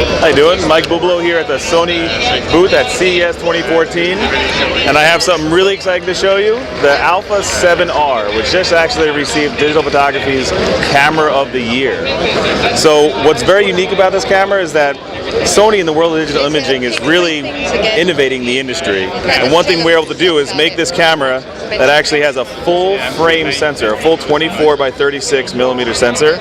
How you doing? Mike Bubalo here at the Sony booth at CES 2014, and I have something really exciting to show you, the A7r, which just actually received Digital Photography's Camera of the Year. So what's very unique about this camera is that Sony in the world of digital imaging is really innovating the industry, and one thing we're able to do is make this camera that actually has a full frame sensor, a full 24 by 36 millimeter sensor.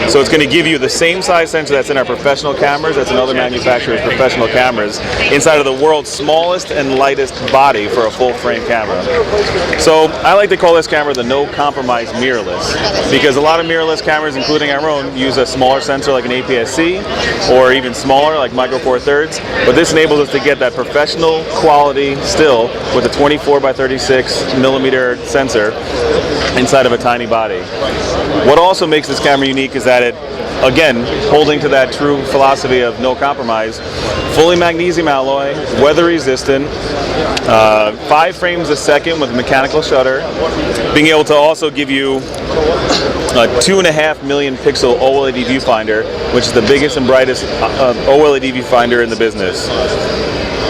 So it's going to give you the same size sensor that's in our professional cameras, that's in other manufacturers' professional cameras, inside of the world's smallest and lightest body for a full frame camera. So I like to call this camera the no compromise mirrorless, because a lot of mirrorless cameras, including our own, use a smaller sensor like an APS-C or even smaller like micro four thirds, but this enables us to get that professional quality still with a 24 by 36 millimeter sensor inside of a tiny body. What also makes this camera unique is that it, again, holding to that true philosophy of no compromise, fully magnesium alloy, weather resistant, 5 frames a second with mechanical shutter, being able to also give you a 2.5 million pixel OLED viewfinder, which is the biggest and brightest OLED viewfinder in the business.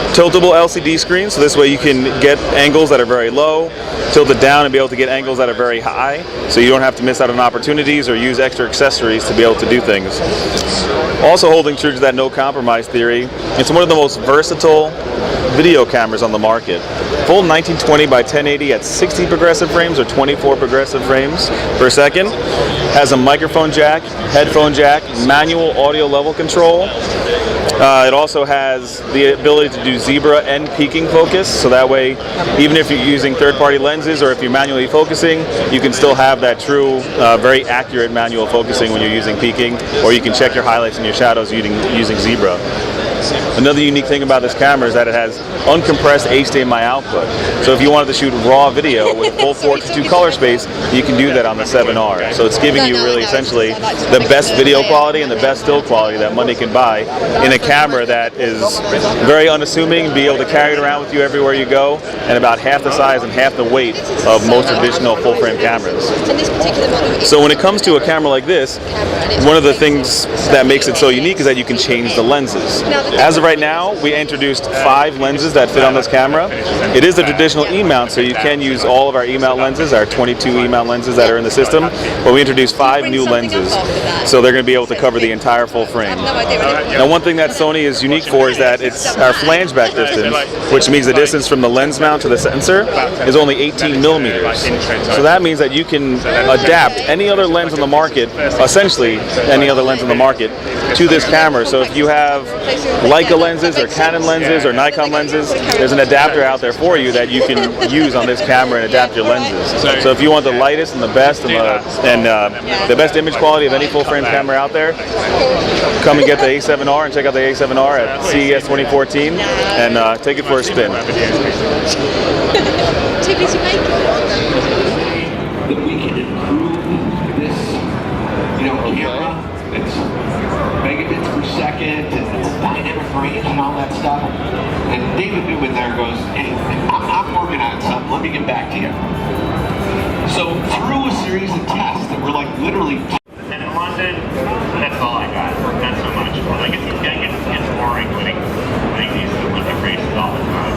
Tiltable LCD screen, so this way you can get angles that are very low, tilt it down and be able to get angles that are very high, so you don't have to miss out on opportunities or use extra accessories to be able to do things. Also holding true to that no compromise theory, it's one of the most versatile video cameras on the market. Full 1920 by 1080 at 60 progressive frames or 24 progressive frames per second. Has a microphone jack, headphone jack, manual audio level control. It also has the ability to do zebra and peaking focus, so that way even if you're using third-party lenses or if you're manually focusing, you can still have that true, very accurate manual focusing when you're using peaking, or you can check your highlights and your shadows using zebra. Another unique thing about this camera is that it has uncompressed HDMI output. So if you wanted to shoot raw video with full 4:2 color space, you can do that on the A7r. So it's giving you really essentially the best video quality and the best still quality that money can buy in a camera that is very unassuming, be able to carry it around with you everywhere you go, and about half the size and half the weight of most traditional full frame cameras. So when it comes to a camera like this, one of the things that makes it so unique is that you can change the lenses. As of right now, we introduced 5 lenses that fit on this camera. It is a traditional E-mount, so you can use all of our E-mount lenses, our 22 E-mount lenses that are in the system, but we introduced 5 new lenses, so they're going to be able to cover the entire full frame. Now one thing that Sony is unique for is that it's our flange back distance, which means the distance from the lens mount to the sensor is only 18 millimeters. So that means that you can adapt any other lens on the market, essentially any other lens on the market, to this camera. So if you have Leica lenses or Canon lenses or Nikon lenses, there's an adapter out there for you that you can use on this camera and adapt your lenses. So if you want the lightest and the best and the best image quality of any full frame camera out there, come and get the A7r and check out the A7r at CES 2014 and take it for a spin. That we can improve this, camera. It's megabits per second and it's dynamic range and all that stuff. And David Newman there goes, hey, I'm working on something, let me get back to you. So through a series of tests that were like literally. And in London, that's all I got. Not so much. Like it's boring winning these Olympic races all the time.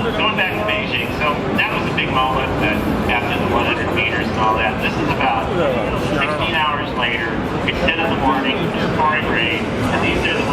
But going back to Beijing, so that was a big moment that after the 100 meters and all that. This is about 16 hours later. It's 10 in the morning. It's pouring rain, and these are the